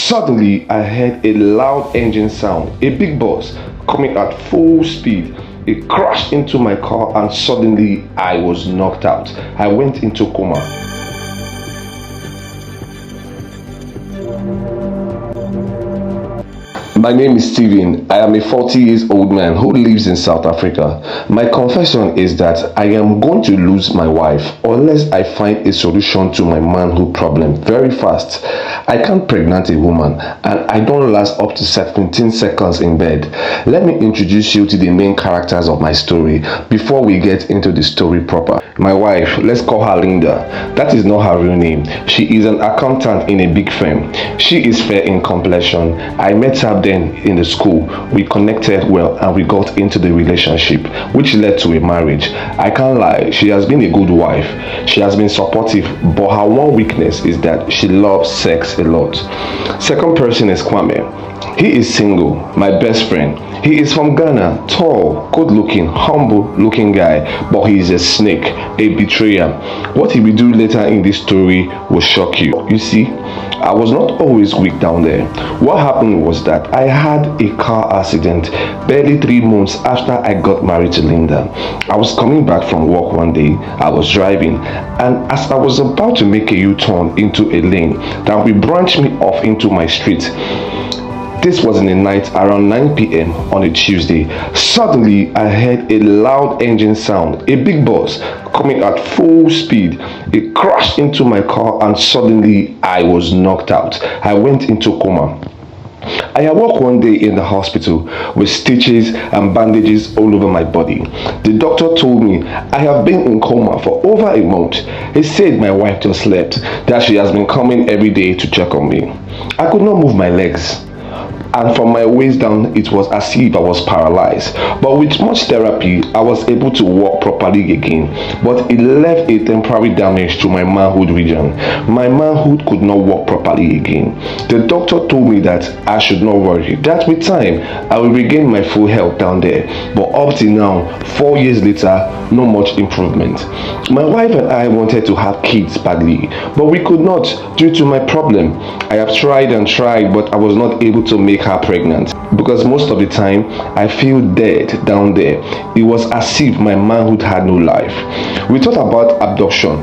Suddenly, I heard a loud engine sound, a big bus coming at full speed. It crashed into my car and suddenly I was knocked out. I went into coma. My name is Steven. I am a 40 years old man who lives in South Africa. My confession is that I am going to lose my wife unless I find a solution to my manhood problem very fast. I can't pregnant a woman and I don't last up to 17 seconds in bed. Let me introduce you to the main characters of my story before we get into the story proper. My wife, let's call her Linda. That is not her real name. She is an accountant in a big firm. She is fair in complexion. I met her then in the school. We connected well and we got into the relationship, which led to a marriage. I can't lie, she has been a good wife. She has been supportive, but her one weakness is that she loves sex a lot. Second person is Kwame. He is single, my best friend. He is from Ghana, tall, good looking, humble looking guy, but he is a snake, a betrayer. What he will do later in this story will shock you. You see, I was not always weak down there. What happened was that I had a car accident barely 3 months after I got married to Linda. I was coming back from work one day. I was driving, and as I was about to make a U-turn into a lane that will branch me off into my street, this was in the night around 9 p.m. on a Tuesday. Suddenly, I heard a loud engine sound, a big bus coming at full speed. It crashed into my car and suddenly I was knocked out. I went into coma. I awoke one day in the hospital with stitches and bandages all over my body. The doctor told me I have been in coma for over a month. He said my wife just slept, that she has been coming every day to check on me. I could not move my legs, and from my waist down it was as if I was paralyzed. But with much therapy I was able to walk properly again, but it left a temporary damage to my manhood region. My manhood could not walk properly again. The doctor told me that I should not worry, that with time I will regain my full health down there. But up till now, 4 years later, no much improvement. My wife and I wanted to have kids badly, but we could not due to my problem. I have tried and tried, but I was not able to make her pregnant because most of the time I feel dead down there. It was as if my manhood had no life. We thought about adoption,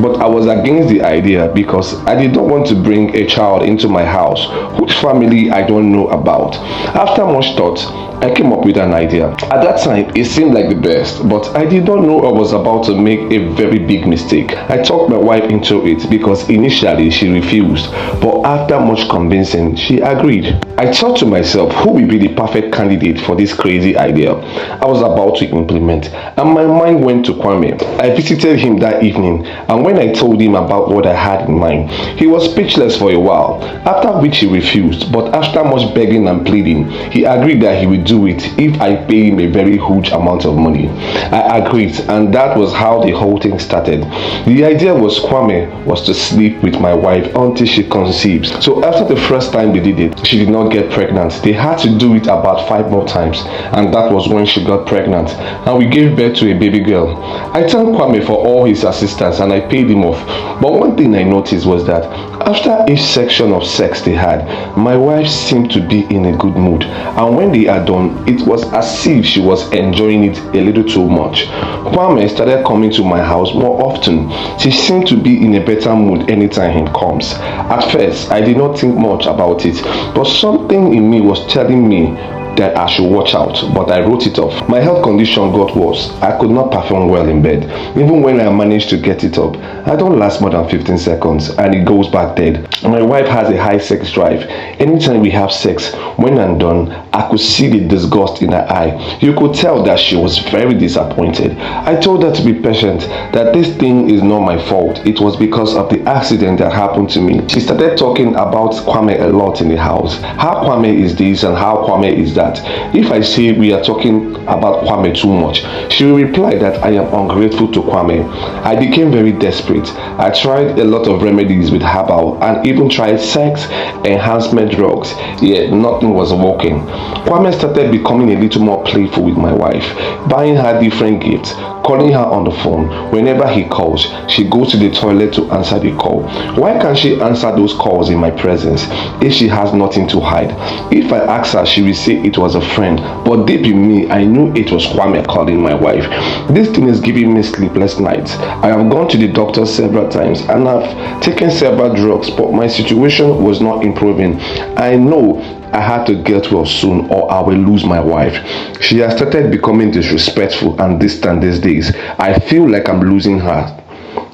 but I was against the idea because I did not want to bring a child into my house whose family I don't know about. After much thought, I came up with an idea. At that time, it seemed like the best, but I did not know I was about to make a very big mistake. I talked my wife into it because initially she refused, but after much convincing, she agreed. I thought to myself, who will be the perfect candidate for this crazy idea I was about to implement, and my mind went to Kwame. I visited him that evening, and when I told him about what I had in mind, he was speechless for a while, after which he refused, but after much begging and pleading, he agreed that he would do it if I pay him a very huge amount of money. I agreed, and that was how the whole thing started. The idea was Kwame was to sleep with my wife until she conceives. So after the first time they did it, she did not get pregnant. They had to do it about 5 more times, and that was when she got pregnant, and we gave birth to a baby girl. I thanked Kwame for all his assistance and I paid him off. But one thing I noticed was that after each section of sex they had, my wife seemed to be in a good mood, and when they are done, it was as if she was enjoying it a little too much. Kwame started coming to my house more often. She seemed to be in a better mood anytime he comes. At first, I did not think much about it, but something in me was telling me that I should watch out, but I wrote it off. My health condition got worse. I could not perform well in bed. Even when I managed to get it up, I don't last more than 15 seconds and it goes back dead. My wife has a high sex drive. Anytime we have sex, when I'm done, I could see the disgust in her eye. You could tell that she was very disappointed. I told her to be patient, that this thing is not my fault. It was because of the accident that happened to me. She started talking about Kwame a lot in the house. How Kwame is this and how Kwame is that. that. If I say we are talking about Kwame too much, she will reply that I am ungrateful to Kwame. I became very desperate. I tried a lot of remedies with herbal and even tried sex enhancement drugs, yet nothing was working. Kwame started becoming a little more playful with my wife, buying her different gifts, calling her on the phone. Whenever he calls, she goes to the toilet to answer the call. Why can't she answer those calls in my presence if she has nothing to hide? If I ask her, she will say it was a friend, but deep in me, I knew it was Kwame calling my wife. This thing is giving me sleepless nights. I have gone to the doctor several times and have taken several drugs, but my situation was not improving. I know I had to get well soon or I will lose my wife. She has started becoming disrespectful and distant these days. I feel like I'm losing her.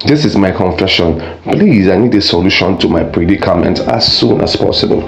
This is my confession. Please, I need a solution to my predicament as soon as possible.